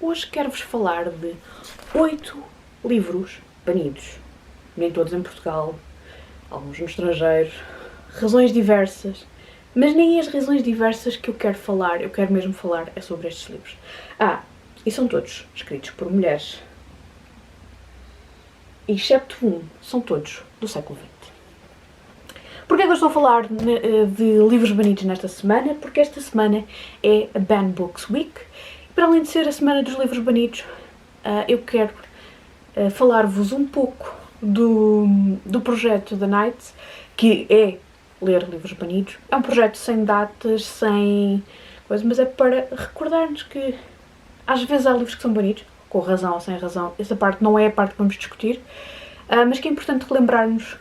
Hoje quero-vos falar de 8 livros banidos, nem todos em Portugal, alguns no estrangeiro, razões diversas, mas nem as razões diversas que eu quero mesmo falar é sobre estes livros. E são todos escritos por mulheres, excepto um, são todos do século XX. Porquê é que eu estou a falar de livros banidos nesta semana? Porque esta semana é a Banned Books Week. E para além de ser a semana dos livros banidos, eu quero falar-vos um pouco do projeto da Night, que é ler livros banidos. É um projeto sem datas, sem coisa, mas é para recordar-nos que às vezes há livros que são banidos, com razão ou sem razão. Essa parte não é a parte que vamos discutir, mas que é importante relembrarmos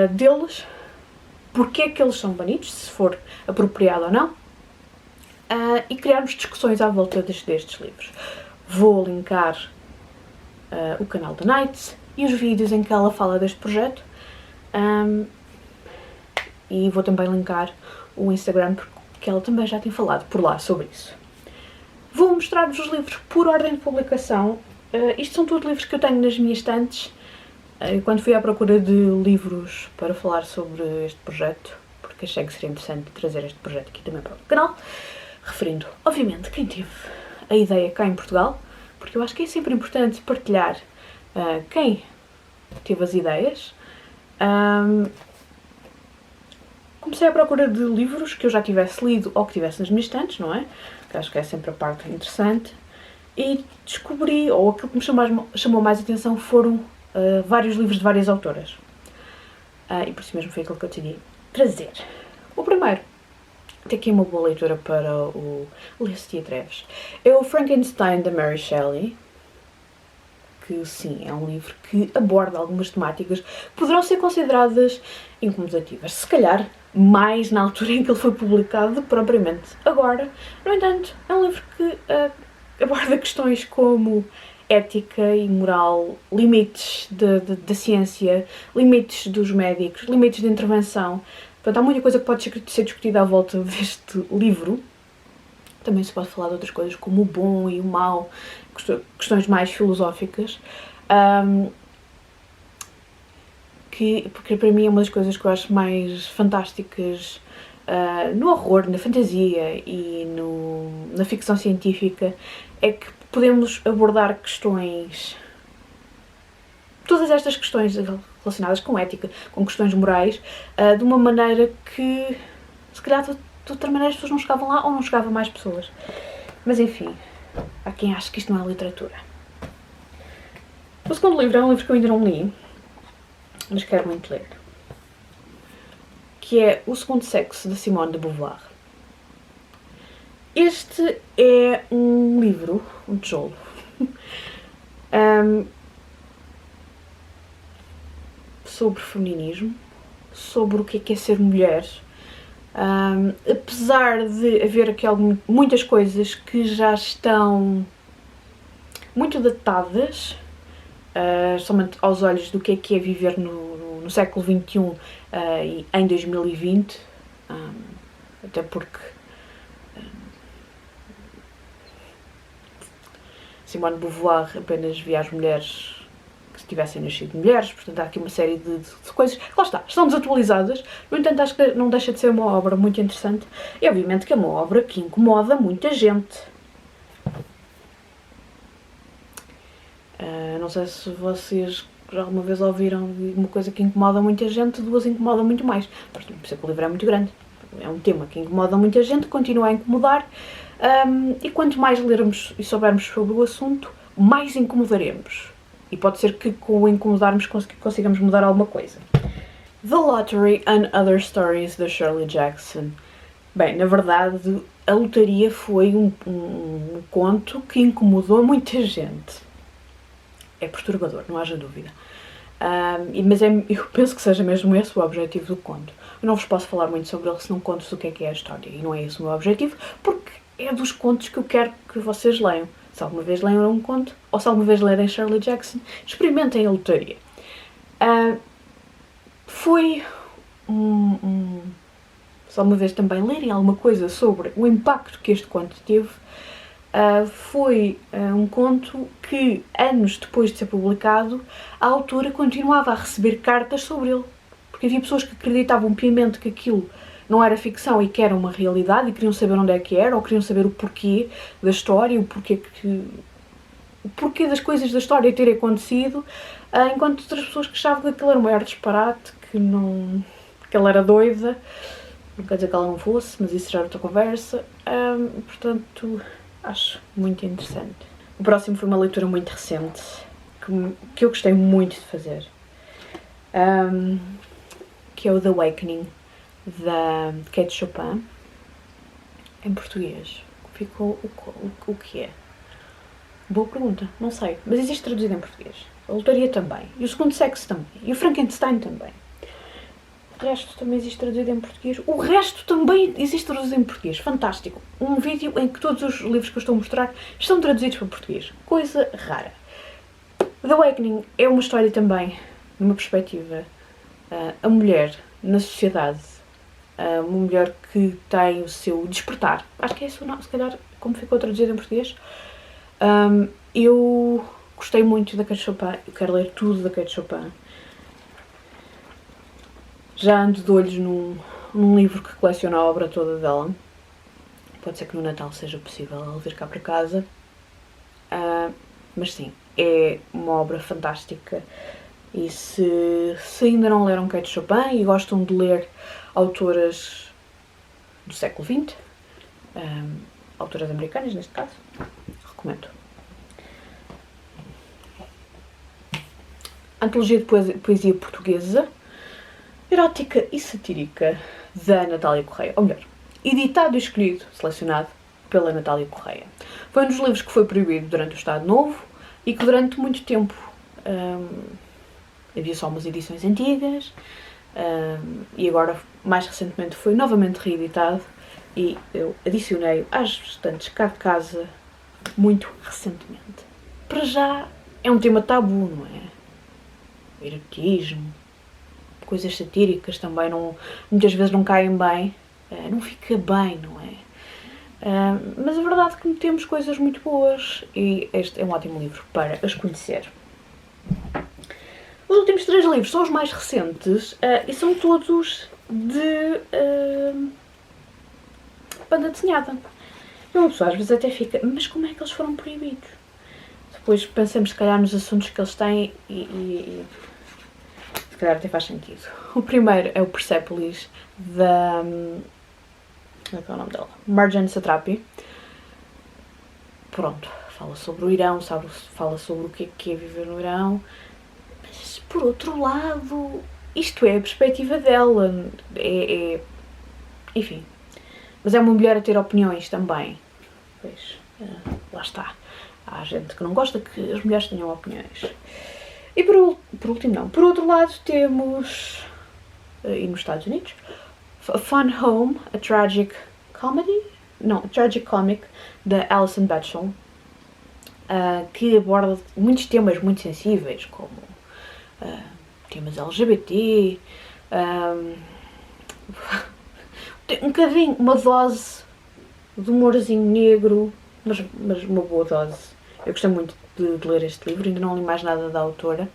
deles, porque é que eles são banidos, se for apropriado ou não, e criarmos discussões à volta destes livros. Vou linkar o canal da Night e os vídeos em que ela fala deste projeto, e vou também linkar o Instagram, porque ela também já tem falado por lá sobre isso. Vou mostrar-vos os livros por ordem de publicação. Isto são todos livros que eu tenho nas minhas estantes. Quando fui à procura de livros para falar sobre este projeto, porque achei que seria interessante trazer este projeto aqui também para o canal, referindo, obviamente, quem teve a ideia cá em Portugal, porque eu acho que é sempre importante partilhar quem teve as ideias. Comecei à procura de livros que eu já tivesse lido ou que tivesse nas minhas estantes, não é? Que acho que é sempre a parte interessante. E descobri, ou aquilo que me chamou mais atenção foram vários livros de várias autoras. E por isso mesmo foi aquilo que eu decidi trazer. O primeiro, tem aqui uma boa leitura para o Lê-se Te Atreves. É o Frankenstein, da Mary Shelley, que sim, é um livro que aborda algumas temáticas que poderão ser consideradas incomodativas. Se calhar mais na altura em que ele foi publicado do que propriamente agora. No entanto, é um livro que aborda questões como ética e moral, limites da ciência, limites dos médicos, limites de intervenção. Portanto, há muita coisa que pode ser discutida à volta deste livro. Também se pode falar de outras coisas como o bom e o mau, questões mais filosóficas. Porque para mim é uma das coisas que eu acho mais fantásticas no horror, na fantasia e na ficção científica, é que podemos abordar questões, todas estas questões relacionadas com ética, com questões morais, de uma maneira que, se calhar, de outra maneira as pessoas não chegavam lá ou não chegavam mais pessoas. Mas enfim, há quem ache que isto não é literatura. O segundo livro é um livro que eu ainda não li, mas quero muito ler, que é O Segundo Sexo, de Simone de Beauvoir. Este é um livro, um tijolo, sobre feminismo, sobre o que é ser mulher. Apesar de haver aqui muitas coisas que já estão muito datadas, somente aos olhos do que é viver no século XXI e em 2020, até porque Simone de Beauvoir apenas via as mulheres que tivessem nascido mulheres, portanto há aqui uma série de coisas que, lá está, estão desatualizadas. No entanto, acho que não deixa de ser uma obra muito interessante e obviamente que é uma obra que incomoda muita gente. Não sei se vocês já alguma vez ouviram uma coisa que incomoda muita gente, duas incomoda muito mais. Por isso é que o livro é muito grande. É um tema que incomoda muita gente, continua a incomodar, e quanto mais lermos e soubermos sobre o assunto, mais incomodaremos. E pode ser que com o incomodarmos consigamos mudar alguma coisa. The Lottery and Other Stories, da Shirley Jackson. Bem, na verdade, a lotaria foi um conto que incomodou muita gente. É perturbador, não haja dúvida. Mas eu penso que seja mesmo esse o objetivo do conto. Eu não vos posso falar muito sobre ele se não conto o que é a história. E não é esse o meu objetivo, porque é dos contos que eu quero que vocês leiam. Se alguma vez leram um conto, ou se alguma vez lerem Shirley Jackson, experimentem a lotaria. Foi se alguma vez também lerem alguma coisa sobre o impacto que este conto teve, foi um conto que, anos depois de ser publicado, a autora continuava a receber cartas sobre ele. Porque havia pessoas que acreditavam piamente que aquilo não era ficção e que era uma realidade e queriam saber onde é que era, ou queriam saber o porquê da história, o porquê das coisas da história terem acontecido, enquanto outras pessoas que achavam que aquilo era um maior disparate, que ela era doida. Não quer dizer que ela não fosse, mas isso já era outra conversa. Portanto, acho muito interessante. O próximo foi uma leitura muito recente, que eu gostei muito de fazer, que é o The Awakening, da Kate Chopin. Em português ficou o que é? Boa pergunta, não sei, mas existe traduzido em português. A Lotaria também, e o Segundo Sexo também, e o Frankenstein também. O resto também existe traduzido em português. O resto também existe traduzido em português. Fantástico. Um vídeo em que todos os livros que eu estou a mostrar estão traduzidos para português. Coisa rara. The Awakening é uma história também, numa perspectiva, a mulher na sociedade, uma mulher que tem o seu despertar. Acho que é isso, se calhar, como ficou traduzido em português. Eu gostei muito da Kate Chopin. Eu quero ler tudo da Kate Chopin. Já ando de olhos num livro que coleciona a obra toda dela. Pode ser que no Natal seja possível ela vir cá para casa. Mas sim, é uma obra fantástica. E se ainda não leram Kate Chopin e gostam de ler autoras do século XX, autoras americanas neste caso, recomendo. Antologia de poesia portuguesa, erótica e satírica, da Natália Correia. Ou melhor, editado e escolhido, selecionado pela Natália Correia. Foi um dos livros que foi proibido durante o Estado Novo e que durante muito tempo havia só umas edições antigas, e agora, mais recentemente, foi novamente reeditado e eu adicionei às estantes cá de casa muito recentemente. Para já é um tema tabu, não é? O erotismo, coisas satíricas também muitas vezes não caem bem, não fica bem, não é? Mas a verdade é que temos coisas muito boas e este é um ótimo livro para as conhecer. Os últimos 3 livros são os mais recentes e são todos de banda desenhada. E uma pessoa às vezes até fica, mas como é que eles foram proibidos? Depois pensamos se calhar nos assuntos que eles têm e se calhar até faz sentido. O primeiro é o Persepolis da... como é que é o nome dela? Marjane Satrapi. Pronto, fala sobre o Irão, fala sobre o que é viver no Irão. Mas, por outro lado, isto é a perspectiva dela. Enfim. Mas é uma mulher a ter opiniões também. Pois, lá está. Há gente que não gosta que as mulheres tenham opiniões. E por último, não. Por outro lado, temos, e nos Estados Unidos, Fun Home, a Tragic Comedy? Não, a Tragic Comic, da Alison Bechdel, que aborda muitos temas muito sensíveis, como temas LGBT, um bocadinho, uma dose de humorzinho negro, mas uma boa dose. Eu gostei muito de ler este livro, ainda não li mais nada da autora,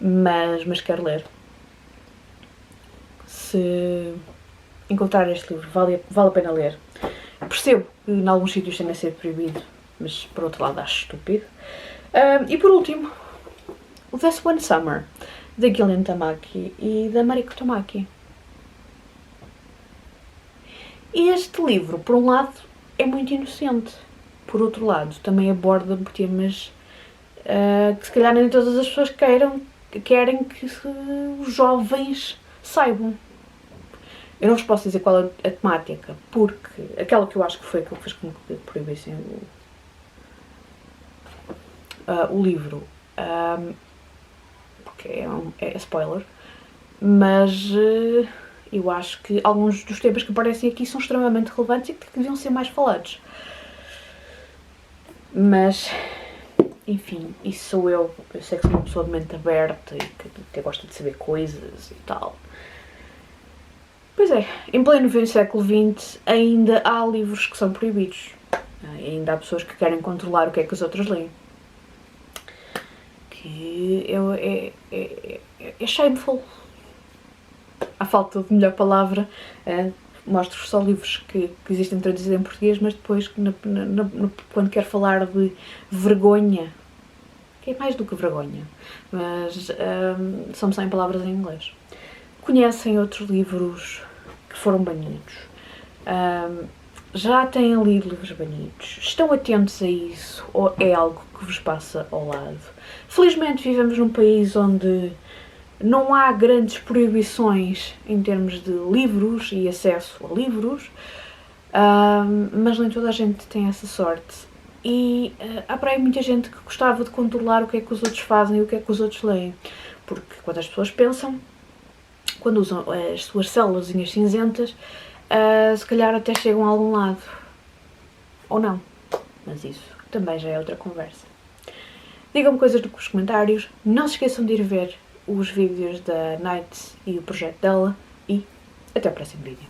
mas quero ler. Se encontrar este livro, vale a pena ler. Percebo que em alguns sítios tenha sido proibido, mas por outro lado acho estúpido. E por último, o This One Summer, da Gillian Tamaki e da Mariko Tamaki. E este livro, por um lado, é muito inocente. Por outro lado, também aborda temas que se calhar nem todas as pessoas querem que os jovens saibam. Eu não vos posso dizer qual é a temática, porque aquela que eu acho que foi aquilo que fez com que proibissem o livro, porque é spoiler, mas eu acho que alguns dos temas que aparecem aqui são extremamente relevantes e que deviam ser mais falados. Mas, enfim, isso sou eu. Eu sei que sou uma pessoa de mente aberta e que até gosta de saber coisas e tal. Pois é, em pleno século XX ainda há livros que são proibidos. E ainda há pessoas que querem controlar o que é que os outros leem. Que é shameful. À falta de melhor palavra, mostro só livros que existem traduzidos em português, mas depois, quando quero falar de vergonha, que é mais do que vergonha, mas são só em palavras em inglês. Conhecem outros livros que foram banidos? Já têm lido livros banidos? Estão atentos a isso? Ou é algo que vos passa ao lado? Felizmente vivemos num país onde não há grandes proibições em termos de livros e acesso a livros, mas nem toda a gente tem essa sorte. E há para aí muita gente que gostava de controlar o que é que os outros fazem e o que é que os outros leem. Porque quando as pessoas pensam, quando usam as suas células cinzentas, se calhar até chegam a algum lado. Ou não. Mas isso também já é outra conversa. Digam-me coisas nos comentários. Não se esqueçam de ir ver os vídeos da Night e o projeto dela. E até o próximo vídeo.